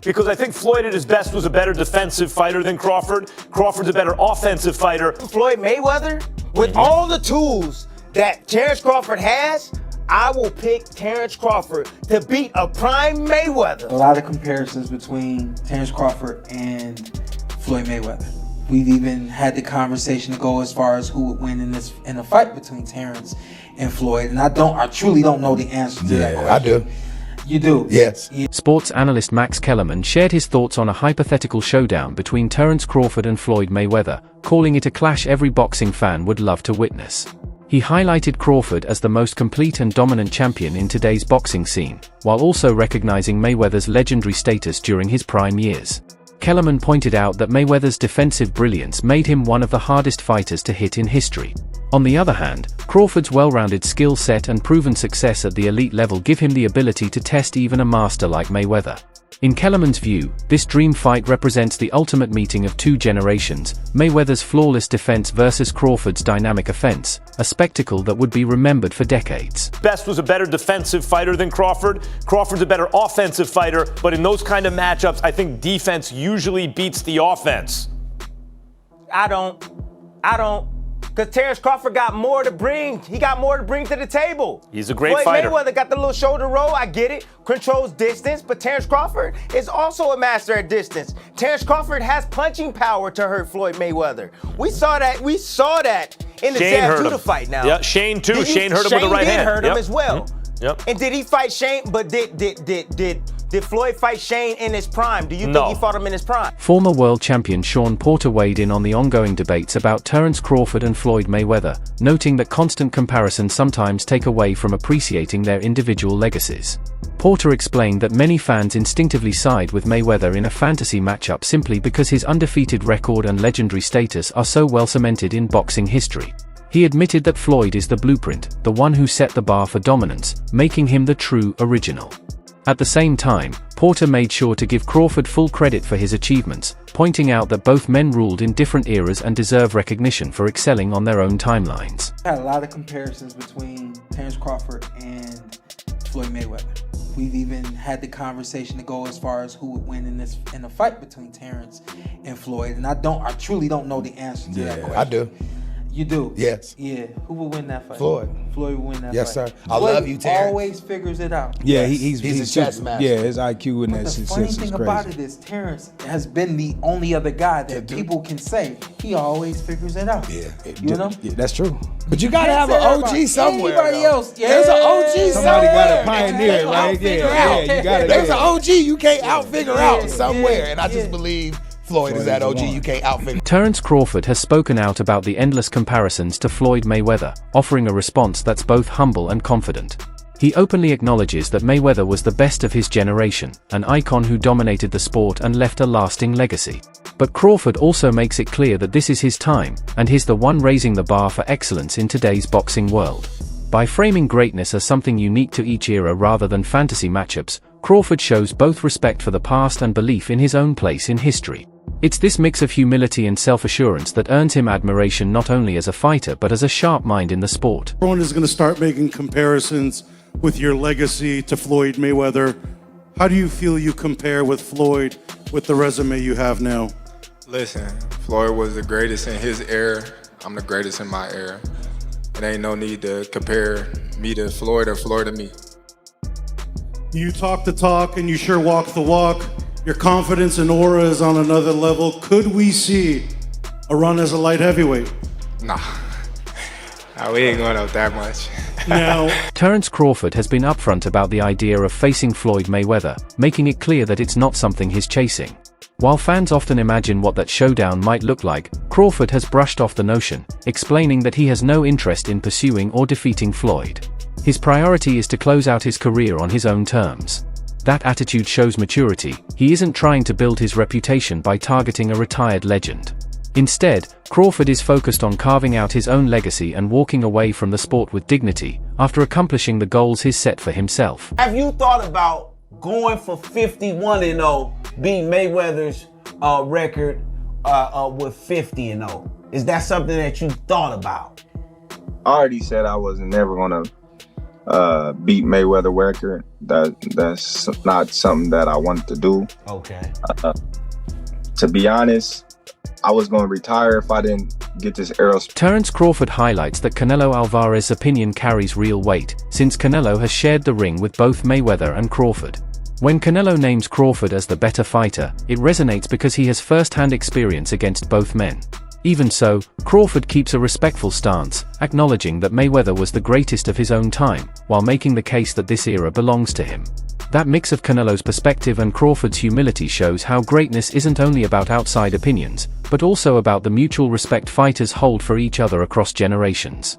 Because I think Floyd at his best was a better defensive fighter than Crawford. Crawford's a better offensive fighter. Floyd Mayweather, with all the tools that Terence Crawford has, I will pick Terence Crawford to beat a prime Mayweather. A lot of comparisons between Terence Crawford and Floyd Mayweather. We've even had the conversation to go as far as who would win in a fight between Terence and Floyd, and I truly don't know the answer to that question. I do. You do? Yes. Sports analyst Max Kellerman shared his thoughts on a hypothetical showdown between Terence Crawford and Floyd Mayweather, calling it a clash every boxing fan would love to witness. He highlighted Crawford as the most complete and dominant champion in today's boxing scene, while also recognizing Mayweather's legendary status during his prime years. Kellerman pointed out that Mayweather's defensive brilliance made him one of the hardest fighters to hit in history. On the other hand, Crawford's well-rounded skill set and proven success at the elite level give him the ability to test even a master like Mayweather. In Kellerman's view, this dream fight represents the ultimate meeting of two generations, Mayweather's flawless defense versus Crawford's dynamic offense, a spectacle that would be remembered for decades. Best was a better defensive fighter than Crawford. Crawford's a better offensive fighter, but in those kind of matchups, I think defense usually beats the offense. I don't. Because Terence Crawford got more to bring. He got more to bring to the table. He's a great fighter. Floyd Mayweather got the little shoulder roll. I get it. Controls distance. But Terence Crawford is also a master at distance. Terence Crawford has punching power to hurt Floyd Mayweather. We saw that in the Zab Judah fight now. Yeah, Shane too. Shane hurt him with the right hand. Shane did hurt him as well. Yep. And did he fight Shane? But did Floyd fight Shane in his prime? Do you think he fought him in his prime? Former world champion Sean Porter weighed in on the ongoing debates about Terence Crawford and Floyd Mayweather, noting that constant comparisons sometimes take away from appreciating their individual legacies. Porter explained that many fans instinctively side with Mayweather in a fantasy matchup simply because his undefeated record and legendary status are so well cemented in boxing history. He admitted that Floyd is the blueprint, the one who set the bar for dominance, making him the true original. At the same time, Porter made sure to give Crawford full credit for his achievements, pointing out that both men ruled in different eras and deserve recognition for excelling on their own timelines. I had a lot of comparisons between Terence Crawford and Floyd Mayweather. We've even had the conversation to go as far as who would win in a fight between Terence and Floyd, and I truly don't know the answer to that question. I do. You do? Yes. Yeah. Who will win that fight? Floyd. Floyd will win that yes, fight. Yes, sir. I love you, Terrence. Always figures it out. Yeah, yes. He's a chess master. Yeah, his IQ and that shit is crazy. The funny thing about it is Terrence has been the only other guy that people can say he always figures it out. Yeah. You know? Yeah, that's true. But you gotta have an OG somewhere. Anybody else? Yeah. There's an OG Somebody somewhere. got to pioneer, right? Yeah, you got to. There's an OG you can't out-figure out somewhere. And I just believe Floyd is that OG you can't outfigure. Terence Crawford has spoken out about the endless comparisons to Floyd Mayweather, offering a response that's both humble and confident. He openly acknowledges that Mayweather was the best of his generation, an icon who dominated the sport and left a lasting legacy. But Crawford also makes it clear that this is his time, and he's the one raising the bar for excellence in today's boxing world. By framing greatness as something unique to each era rather than fantasy matchups, Crawford shows both respect for the past and belief in his own place in history. It's this mix of humility and self-assurance that earns him admiration not only as a fighter but as a sharp mind in the sport. Everyone is going to start making comparisons with your legacy to Floyd Mayweather. How do you feel you compare with Floyd with the resume you have now? Listen, Floyd was the greatest in his era. I'm the greatest in my era. It ain't no need to compare me to Floyd or Floyd to me. You talk the talk and you sure walk the walk. Your confidence and aura is on another level. Could we see a run as a light heavyweight? Nah, we ain't going out that much. Now, Terence Crawford has been upfront about the idea of facing Floyd Mayweather, making it clear that it's not something he's chasing. While fans often imagine what that showdown might look like, Crawford has brushed off the notion, explaining that he has no interest in pursuing or defeating Floyd. His priority is to close out his career on his own terms. That attitude shows maturity. He isn't trying to build his reputation by targeting a retired legend. Instead, Crawford is focused on carving out his own legacy and walking away from the sport with dignity, after accomplishing the goals he's set for himself. Have you thought about going for 51-0, beating Mayweather's record with 50-0? Is that something that you thought about? I already said I wasn't never gonna beat Mayweather record. That's not something that I wanted to do. Okay. To be honest, I was going to retire if I didn't get this aerospace. Terence Crawford highlights that Canelo Alvarez's opinion carries real weight, since Canelo has shared the ring with both Mayweather and Crawford. When Canelo names Crawford as the better fighter, it resonates because he has first-hand experience against both men. Even so, Crawford keeps a respectful stance, acknowledging that Mayweather was the greatest of his own time, while making the case that this era belongs to him. That mix of Canelo's perspective and Crawford's humility shows how greatness isn't only about outside opinions, but also about the mutual respect fighters hold for each other across generations.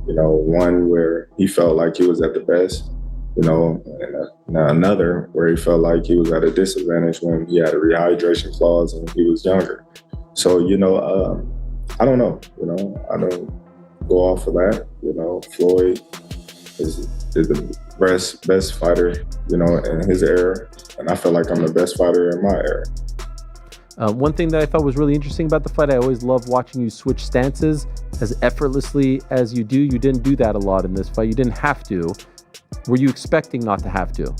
You know, one where he felt like he was at the best, you know, and another where he felt like he was at a disadvantage when he had a rehydration clause and he was younger. So, you know, I don't know, you know, I don't go off of that. You know, Floyd is the best fighter, you know, in his era, and I feel like I'm the best fighter in my era. One thing that I thought was really interesting about the fight, I always love watching you switch stances as effortlessly as you do. You didn't do that a lot in this fight. You didn't have to. Were you expecting not to have to?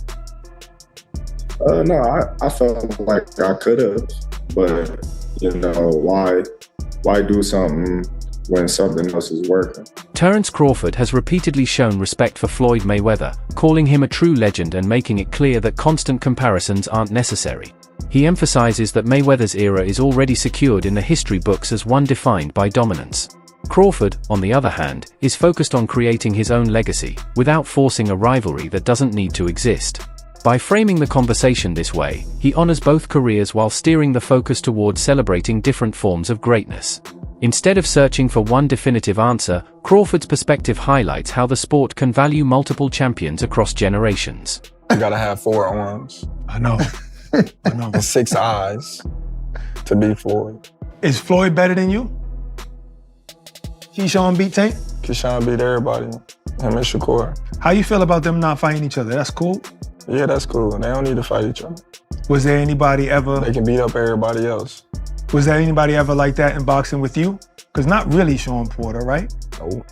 No, I felt like I could have, but you know, why do something when something else is working? Terence Crawford has repeatedly shown respect for Floyd Mayweather, calling him a true legend and making it clear that constant comparisons aren't necessary. He emphasizes that Mayweather's era is already secured in the history books as one defined by dominance. Crawford, on the other hand, is focused on creating his own legacy, without forcing a rivalry that doesn't need to exist. By framing the conversation this way, he honors both careers while steering the focus towards celebrating different forms of greatness. Instead of searching for one definitive answer, Crawford's perspective highlights how the sport can value multiple champions across generations. You gotta have 4 arms. I know. I know. And 6 eyes to beat Floyd. Is Floyd better than you? Keyshawn beat Tank? Keyshawn beat everybody. Him and Shakur. How you feel about them not fighting each other? That's cool? Yeah, that's cool. They don't need to fight each other. Was there anybody ever... They can beat up everybody else. Was there anybody ever like that in boxing with you? Because not really Sean Porter, right? Nope.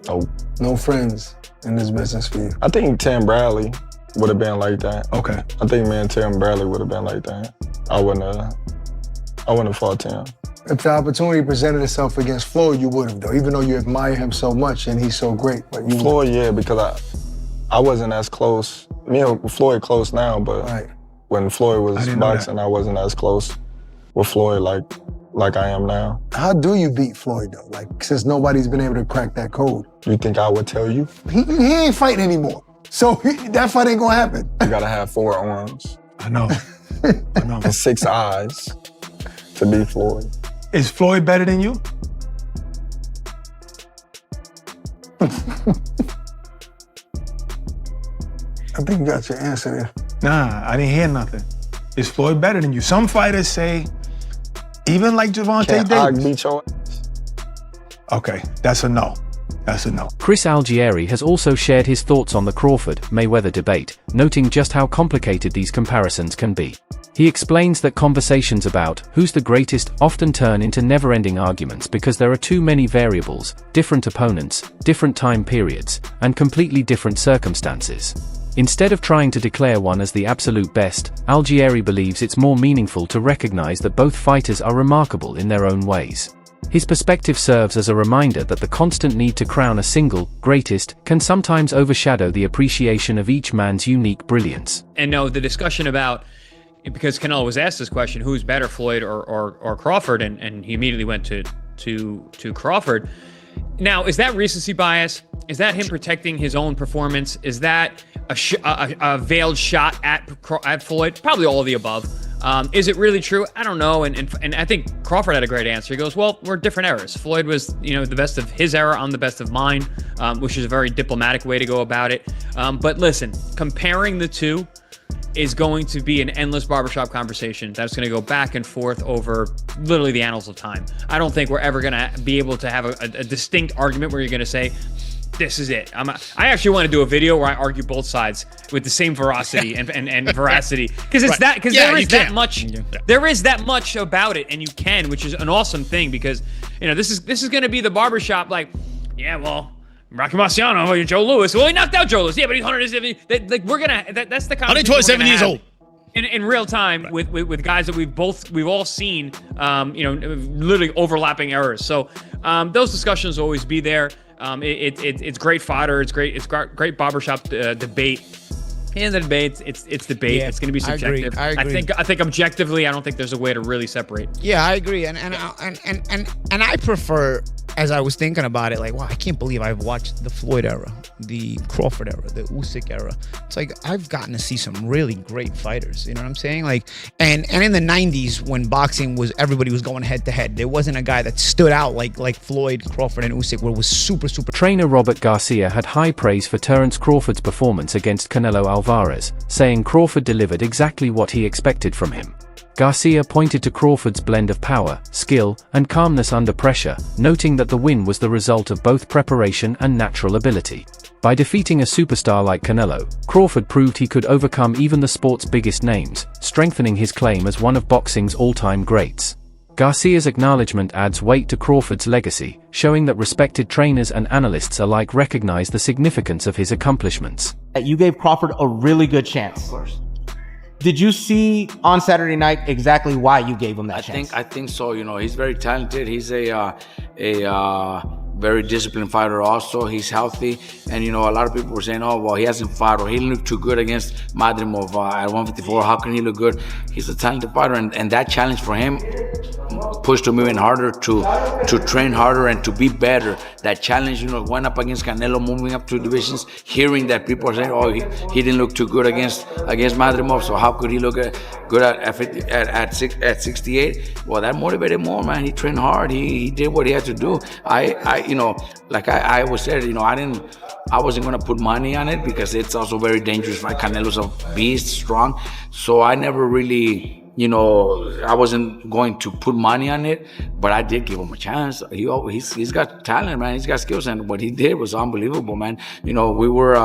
Nope. No friends in this business for you. I think Tim Bradley would have been like that. Okay. I think me and Tim Bradley would have been like that. I wouldn't have fought Tim. If the opportunity presented itself against Floyd, you would have, though, even though you admire him so much and he's so great. But you Floyd, yeah, because I wasn't as close. Me and Floyd close now, but when Floyd was boxing, I wasn't as close with Floyd like I am now. How do you beat Floyd, though? Like, since nobody's been able to crack that code. You think I would tell you? He ain't fighting anymore. So that fight ain't gonna happen. You gotta have 4 arms. I know. I know. And 6 eyes to beat Floyd. Is Floyd better than you? I think you got your answer there. Nah, I didn't hear nothing. Is Floyd better than you? Some fighters say, even like Gervonta Davis. Beat your Okay, that's a no. That's a no. Chris Algieri has also shared his thoughts on the Crawford-Mayweather debate, noting just how complicated these comparisons can be. He explains that conversations about who's the greatest often turn into never-ending arguments because there are too many variables, different opponents, different time periods, and completely different circumstances. Instead of trying to declare one as the absolute best, Algieri believes it's more meaningful to recognize that both fighters are remarkable in their own ways. His perspective serves as a reminder that the constant need to crown a single greatest can sometimes overshadow the appreciation of each man's unique brilliance. And no, the discussion about, because Canelo was asked this question, who's better, Floyd or Crawford, and he immediately went to Crawford. Now, is that recency bias? Is that him protecting his own performance? Is that a veiled shot at Floyd? Probably all of the above. Is it really true? I don't know. And I think Crawford had a great answer. He goes, well, we're different eras. Floyd was, the best of his era. I'm the best of mine, which is a very diplomatic way to go about it. But listen, comparing the two is going to be an endless barbershop conversation that's going to go back and forth over literally the annals of time. I don't think we're ever going to be able to have a distinct argument where you're going to say, this is it. I actually want to do a video where I argue both sides with the same veracity and veracity, because it's that, because there is that much. There is that much about it, and you can, which is an awesome thing, because this is going to be the barbershop. Like, yeah, well, Rocky Marciano or Joe Louis. Well, he knocked out Joe Louis. Yeah, but he's 170. Like we're gonna. That's the conversation 127 years old. In real time with guys that we've all seen. Literally overlapping errors. So those discussions will always be there. It's great fodder. It's great barbershop debate. In the debate, it's debate. Yeah, it's going to be subjective. I agree. I think objectively, I don't think there's a way to really separate. Yeah, I agree. And I prefer, as I was thinking about it, like, wow, I can't believe I've watched the Floyd era, the Crawford era, the Usyk era. It's like I've gotten to see some really great fighters. You know what I'm saying? Like, and in the 90s when boxing was, everybody was going head to head. There wasn't a guy that stood out like Floyd, Crawford, and Usyk, where it was super. Trainer Robert Garcia had high praise for Terence Crawford's performance against Canelo Alvarez, saying Crawford delivered exactly what he expected from him. Garcia pointed to Crawford's blend of power, skill, and calmness under pressure, noting that the win was the result of both preparation and natural ability. By defeating a superstar like Canelo, Crawford proved he could overcome even the sport's biggest names, strengthening his claim as one of boxing's all-time greats. Garcia's acknowledgement adds weight to Crawford's legacy, showing that respected trainers and analysts alike recognize the significance of his accomplishments. You gave Crawford a really good chance. Of course. Did you see on Saturday night exactly why you gave him that chance? I think so. You know, he's very talented. He's a very disciplined fighter also. He's healthy. And, you know, a lot of people were saying, oh, well, he hasn't fought or he didn't look too good against Madrimov at 154. How can he look good? He's a talented fighter. And that challenge for him pushed him even harder to train harder and to be better. That challenge, you know, went up against Canelo, moving up 2 divisions, hearing that people are saying, oh, he didn't look too good against Madrimov, so how could he look good at 68? Well, that motivated more, man. He trained hard. He did what he had to do. You know, like I always said, you know, I wasn't going to put money on it because it's also very dangerous, right? Canelo's a beast, strong. So I never really, you know, I wasn't going to put money on it, but I did give him a chance. He's got talent, man. He's got skills, and what he did was unbelievable, man. You know, we were,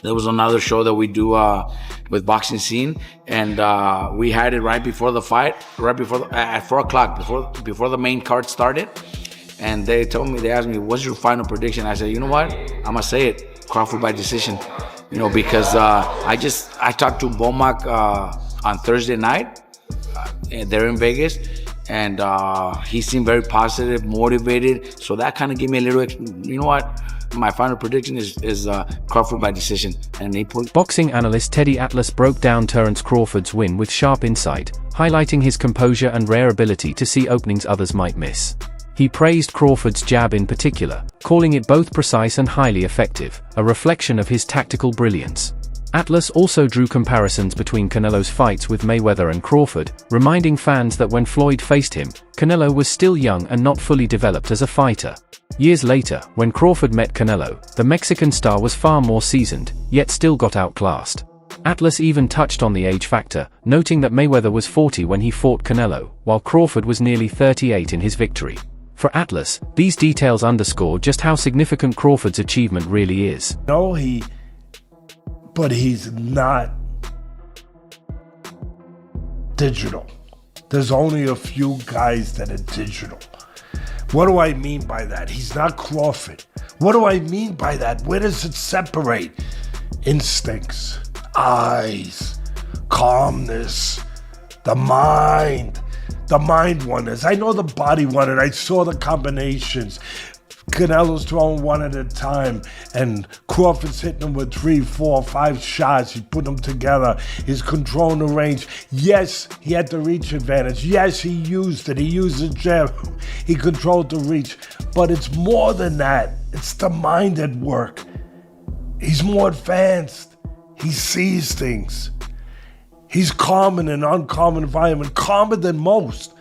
there was another show that we do with Boxing Scene, and we had it right before the fight, at 4 o'clock, before the main card started. And they asked me, what's your final prediction? I said, you know what? I'm going to say it, Crawford by decision. You know, because I talked to Bomac on Thursday night. They're in Vegas. And he seemed very positive, motivated. So that kind of gave me a little, you know what? My final prediction is Crawford by decision. And he pulled. Boxing analyst Teddy Atlas broke down Terence Crawford's win with sharp insight, highlighting his composure and rare ability to see openings others might miss. He praised Crawford's jab in particular, calling it both precise and highly effective, a reflection of his tactical brilliance. Atlas also drew comparisons between Canelo's fights with Mayweather and Crawford, reminding fans that when Floyd faced him, Canelo was still young and not fully developed as a fighter. Years later, when Crawford met Canelo, the Mexican star was far more seasoned, yet still got outclassed. Atlas even touched on the age factor, noting that Mayweather was 40 when he fought Canelo, while Crawford was nearly 38 in his victory. For Atlas, these details underscore just how significant Crawford's achievement really is. No, but he's not digital. There's only a few guys that are digital. What do I mean by that? He's not Crawford. What do I mean by that? Where does it separate? Instincts, eyes, calmness, the mind wonders. I know the body wondered. I saw the combinations. Canelo's throwing one at a time, and Crawford's hitting him with 3, 4, 5 shots. He put them together. He's controlling the range. Yes, he had the reach advantage. Yes, he used it. He used the jab. He controlled the reach. But it's more than that. It's the mind at work. He's more advanced. He sees things. He's calm in an uncommon environment, calmer than most.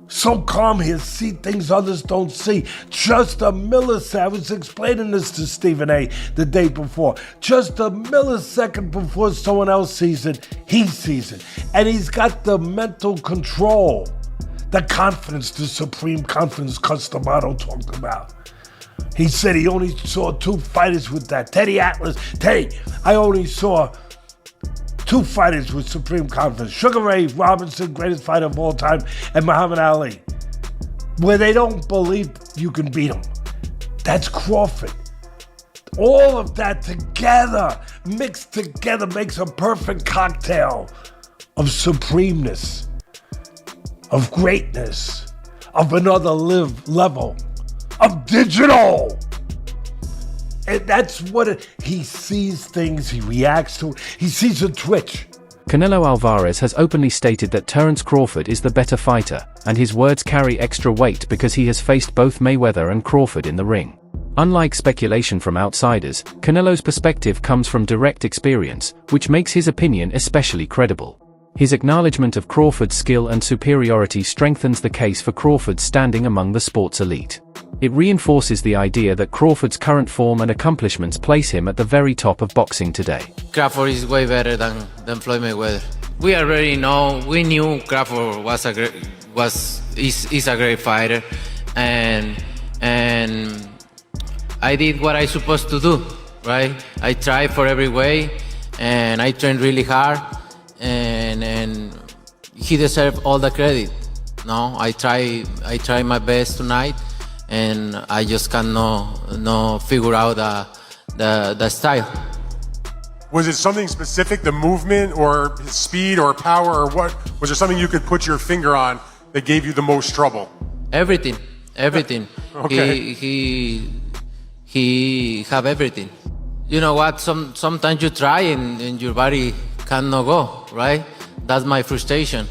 So calm, he'll see things others don't see. Just a millisecond, I was explaining this to Stephen A. the day before. Just a millisecond before someone else sees it, he sees it. And he's got the mental control, the confidence, the supreme confidence Custamato talked about. He said he only saw 2 fighters with that. Teddy Atlas, I only saw 2 fighters with supreme confidence. Sugar Ray Robinson, greatest fighter of all time, and Muhammad Ali. Where they don't believe you can beat him. That's Crawford. All of that together, mixed together, makes a perfect cocktail of supremeness, of greatness, of another level, of digital. And that's what he sees things, he reacts to, he sees a twitch. Canelo Alvarez has openly stated that Terence Crawford is the better fighter, and his words carry extra weight because he has faced both Mayweather and Crawford in the ring. Unlike speculation from outsiders, Canelo's perspective comes from direct experience, which makes his opinion especially credible. His acknowledgement of Crawford's skill and superiority strengthens the case for Crawford's standing among the sport's elite. It reinforces the idea that Crawford's current form and accomplishments place him at the very top of boxing today. Crawford is way better than Floyd Mayweather. We already know, we knew Crawford is a great fighter, and I did what I supposed to do, right? I tried for every way, and I trained really hard, and he deserved all the credit. No, I try my best tonight, and I just cannot figure out the style. Was it something specific, the movement or his speed or power, or what? Was there something you could put your finger on that gave you the most trouble? Everything. Okay. He have everything. You know what? Sometimes you try and your body cannot go, right? That's my frustration.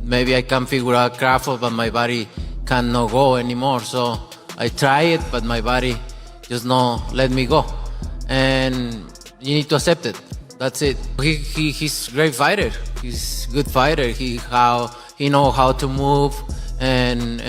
Maybe I can figure out Crawford, but my body cannot go anymore. So I try it, but my body just not let me go. And you need to accept it. That's it. He's a great fighter. He's a good fighter. He know how to move and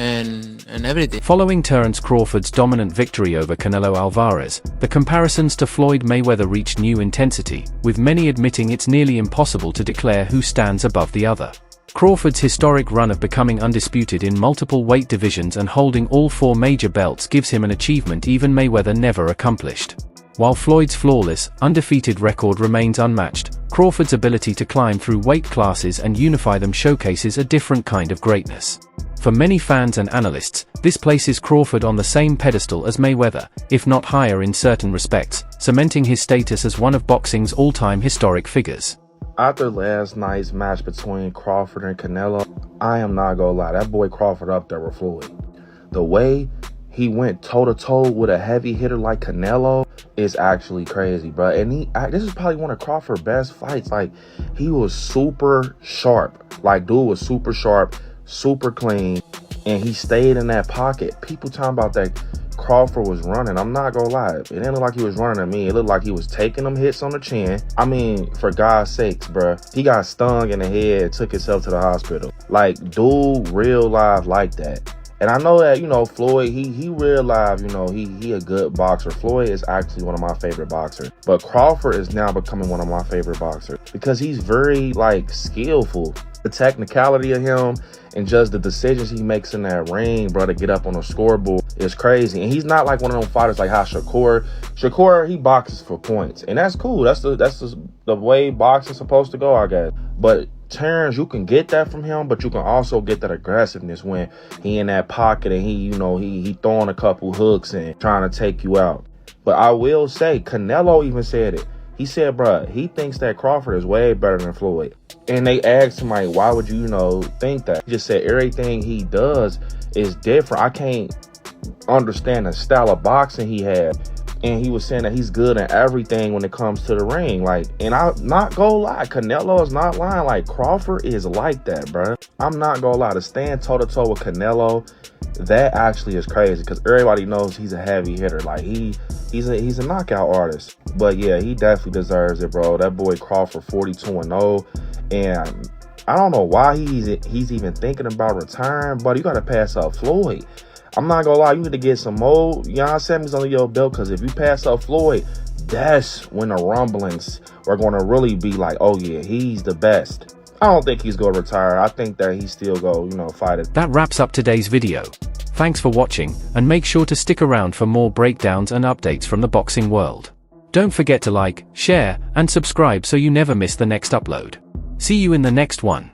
everything. Following Terence Crawford's dominant victory over Canelo Alvarez, the comparisons to Floyd Mayweather reached new intensity, with many admitting it's nearly impossible to declare who stands above the other. Crawford's historic run of becoming undisputed in multiple weight divisions and holding all 4 major belts gives him an achievement even Mayweather never accomplished. While Floyd's flawless, undefeated record remains unmatched, Crawford's ability to climb through weight classes and unify them showcases a different kind of greatness. For many fans and analysts, this places Crawford on the same pedestal as Mayweather, if not higher in certain respects, cementing his status as one of boxing's all-time historic figures. After last night's match between Crawford and Canelo, I am not gonna lie, that boy Crawford up there with Floyd. The way he went toe-to-toe with a heavy hitter like Canelo is actually crazy, bro. And this is probably one of Crawford's best fights. Like, he was super sharp. Like, dude was super sharp, super clean, and he stayed in that pocket. People talking about that Crawford was running. I'm not gonna lie. It didn't look like he was running at me. It looked like he was taking them hits on the chin. I mean, for God's sakes, bro. He got stung in the head and took himself to the hospital. Like, dude, real life like that. And I know that, you know, Floyd, he real life, you know, he a good boxer. Floyd is actually one of my favorite boxers. But Crawford is now becoming one of my favorite boxers because he's very, like, skillful. The technicality of him and just the decisions he makes in that ring, bro, to get up on the scoreboard is crazy. And he's not like one of them fighters like how Shakur, he boxes for points. And that's cool. That's the way boxing's supposed to go, I guess. But Terence, you can get that from him, but you can also get that aggressiveness when he in that pocket and he throwing a couple hooks and trying to take you out. But I will say, Canelo even said it. He said, bro, he thinks that Crawford is way better than Floyd. And they asked him, like, why would you, think that? He just said everything he does is different. I can't understand the style of boxing he had. And he was saying that he's good in everything when it comes to the ring. Like, and I'm not gonna lie, Canelo is not lying. Like, Crawford is like that, bro. I'm not gonna lie. To stand toe-to-toe with Canelo, that actually is crazy because everybody knows he's a heavy hitter. Like, he's a knockout artist. But yeah, he definitely deserves it, bro. That boy Crawford 42-0. And I don't know why he's even thinking about retiring, but you gotta pass up Floyd. I'm not gonna lie, you need to get some more semis under your belt, because if you pass up Floyd, that's when the rumblings are gonna really be like, oh yeah, he's the best. I don't think he's gonna retire. I think that he still go, fight it. That wraps up today's video. Thanks for watching, and make sure to stick around for more breakdowns and updates from the boxing world. Don't forget to like, share, and subscribe so you never miss the next upload. See you in the next one.